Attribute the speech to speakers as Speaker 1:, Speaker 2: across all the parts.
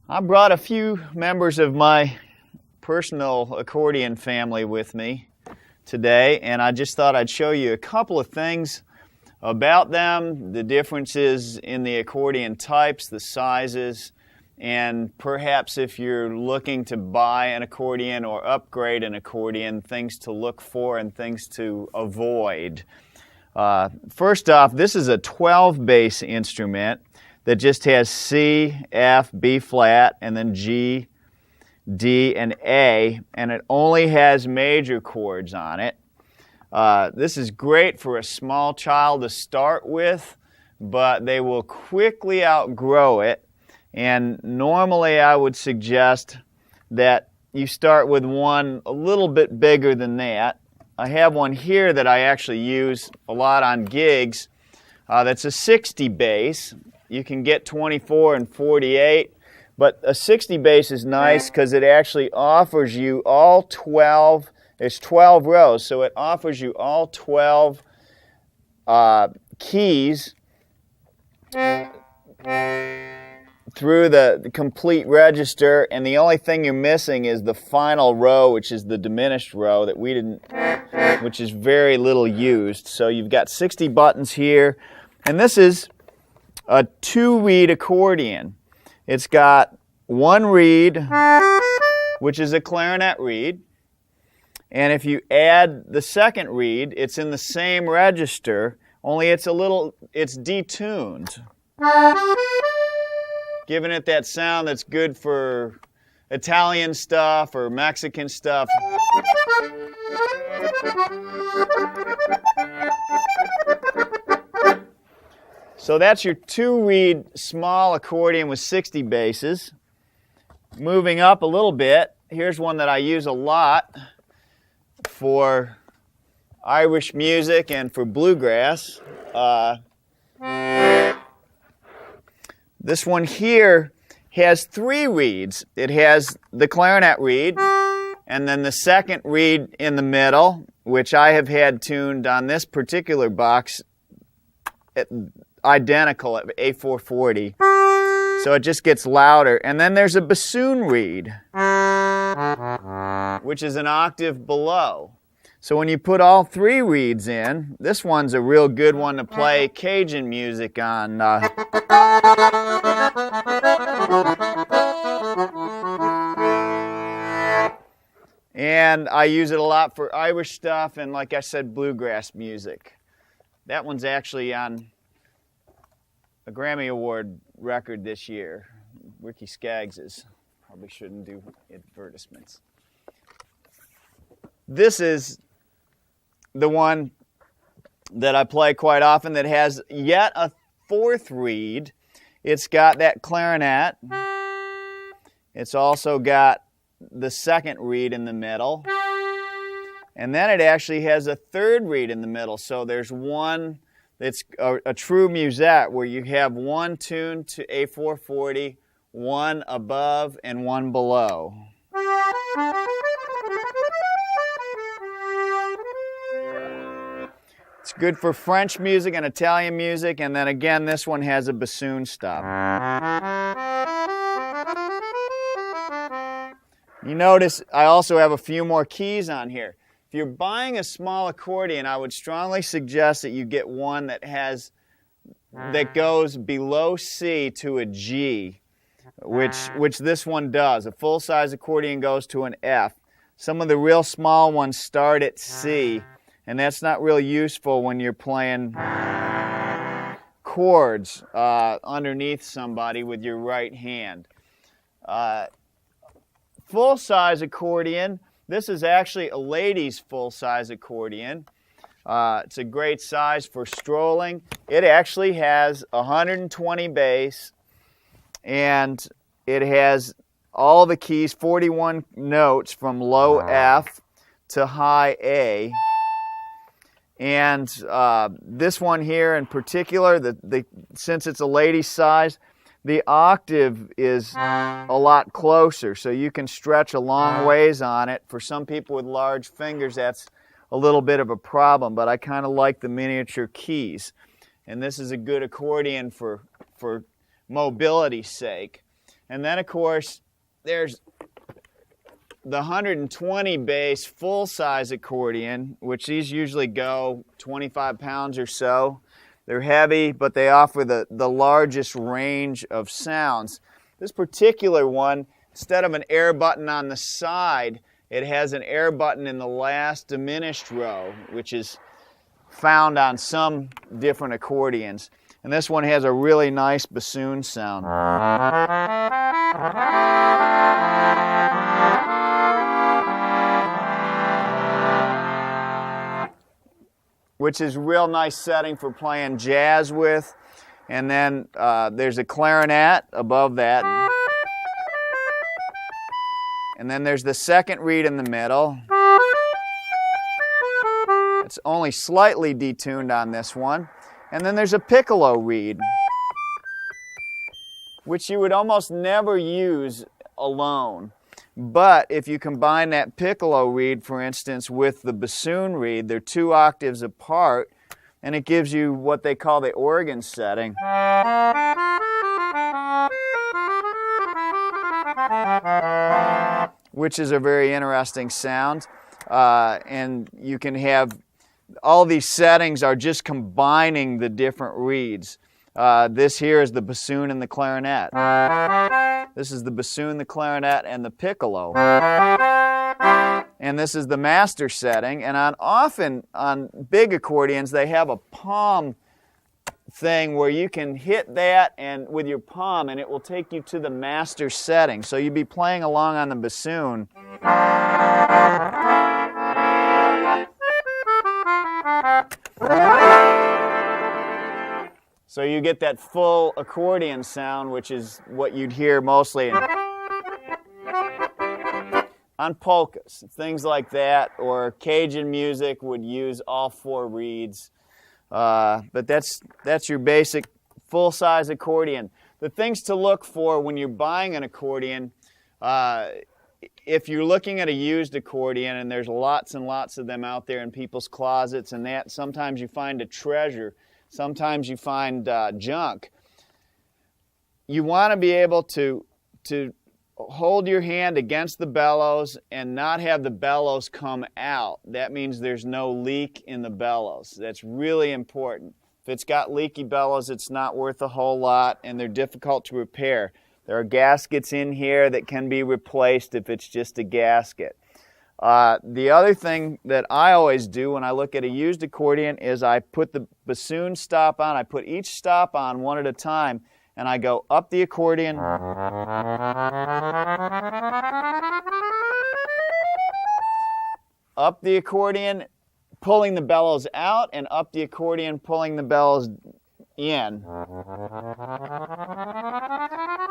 Speaker 1: I brought a few members of my personal accordion family with me today, and I just thought I'd show you a couple of things about them, the differences in the accordion types, the sizes, and perhaps if you're looking to buy an accordion or upgrade an accordion, things to look for and things to avoid. First off, this is a 12-bass instrument that just has C, F, B flat, and then G, D, and A, and it only has major chords on it. This is great for a small child to start with, but they will quickly outgrow it, and normally I would suggest that you start with one a little bit bigger than that. I have one here that I actually use a lot on gigs. That's a 60 bass. You can get 24 and 48, but a 60 bass is nice because it actually offers you all 12, it's 12 rows, so it offers you all 12 keys through the complete register, and the only thing you're missing is the final row, which is the diminished row that we didn't, which is very little used. So you've got 60 buttons here, and this is a 2-reed accordion. It's got one reed, which is a clarinet reed, and if you add the second reed, it's in the same register, only it's detuned, giving it that sound that's good for Italian stuff or Mexican stuff. So that's your 2-reed small accordion with 60 basses. Moving up a little bit, here's one that I use a lot for Irish music and for bluegrass. This one here has 3 reeds. It has the clarinet reed, and then the second reed in the middle, which I have had tuned on this particular box identical at A440, so it just gets louder. And then there's a bassoon reed, which is an octave below. So when you put all 3 reeds in, this one's a real good one to play Cajun music on. And I use it a lot for Irish stuff and, like I said, bluegrass music. That one's actually on a Grammy Award record this year. Ricky Skaggs's. Probably shouldn't do advertisements. This is the one that I play quite often that has yet a 4th reed. It's got that clarinet. It's also got the second reed in the middle. And then it actually has a 3rd reed in the middle. So there's one that's a true musette where you have one tuned to A440, one above, and one below. It's good for French music and Italian music, and then again, this one has a bassoon stop. You notice I also have a few more keys on here. If you're buying a small accordion, I would strongly suggest that you get one that goes below C to a G, which this one does. A full-size accordion goes to an F. Some of the real small ones start at C, and that's not real useful when you're playing chords underneath somebody with your right hand. Full-size accordion. This is actually a lady's full-size accordion. It's a great size for strolling. It actually has 120 bass, and it has all the keys, 41 notes from low F to high A. And this one here in particular, since it's a lady's size, the octave is a lot closer, so you can stretch a long ways on it. For some people with large fingers, that's a little bit of a problem, but I kind of like the miniature keys. And this is a good accordion for mobility's sake. And then, of course, there's the 120 bass full-size accordion, which these usually go 25 pounds or so. They're heavy, but they offer the largest range of sounds. This particular one, instead of an air button on the side, it has an air button in the last diminished row, which is found on some different accordions. And this one has a really nice bassoon sound. Which is a real nice setting for playing jazz with. And then there's a clarinet above that. And then there's the second reed in the middle. It's only slightly detuned on this one. And then there's a piccolo reed, which you would almost never use alone. But if you combine that piccolo reed, for instance, with the bassoon reed, they're 2 octaves apart, and it gives you what they call the organ setting. Which is a very interesting sound. And you can have, all these settings are just combining the different reeds. This here is the bassoon and the clarinet. This is the bassoon, the clarinet, and the piccolo. And this is the master setting. And often on big accordions, they have a palm thing where you can hit that and with your palm, and it will take you to the master setting. So you'd be playing along on the bassoon. So you get that full accordion sound, which is what you'd hear mostly on polkas, things like that, or Cajun music would use all 4 reeds. But that's your basic full-size accordion. The things to look for when you're buying an accordion, if you're looking at a used accordion, and there's lots and lots of them out there in people's closets and that, sometimes you find a treasure. Sometimes you find junk. You want to be able to hold your hand against the bellows and not have the bellows come out. That means there's no leak in the bellows. That's really important. If it's got leaky bellows, it's not worth a whole lot, and they're difficult to repair. There are gaskets in here that can be replaced if it's just a gasket. The other thing that I always do when I look at a used accordion is I put the bassoon stop on. I put each stop on one at a time, and I go up the accordion, up the accordion, pulling the bellows out, and up the accordion, pulling the bellows in.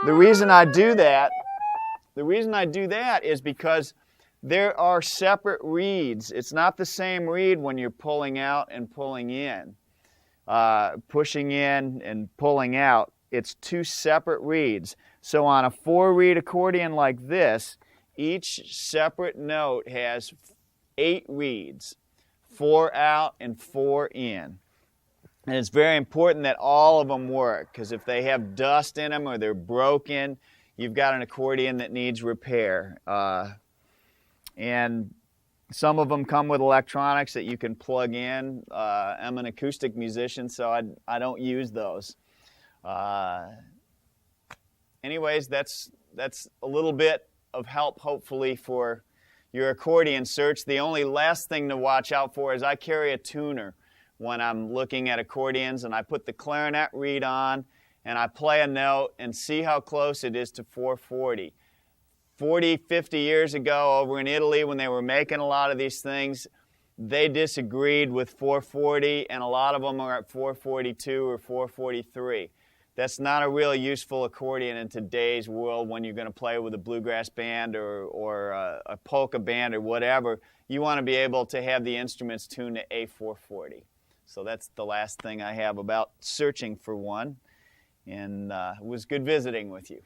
Speaker 1: The reason I do that is because there are separate reeds. It's not the same reed when you're pulling out and pulling in. Pushing in and pulling out, it's 2 separate reeds. So on a 4-reed accordion like this, each separate note has 8 reeds, 4 out and 4 in. And it's very important that all of them work, because if they have dust in them or they're broken, you've got an accordion that needs repair. And some of them come with electronics that you can plug in. I'm an acoustic musician, so I don't use those. Anyways, that's a little bit of help, hopefully, for your accordion search. The only last thing to watch out for is I carry a tuner when I'm looking at accordions, and I put the clarinet reed on, and I play a note and see how close it is to 440. 40, 50 years ago over in Italy when they were making a lot of these things, they disagreed with 440, and a lot of them are at 442 or 443. That's not a real useful accordion in today's world when you're going to play with a bluegrass band or a polka band or whatever. You want to be able to have the instruments tuned to A440. So that's the last thing I have about searching for one. And it was good visiting with you.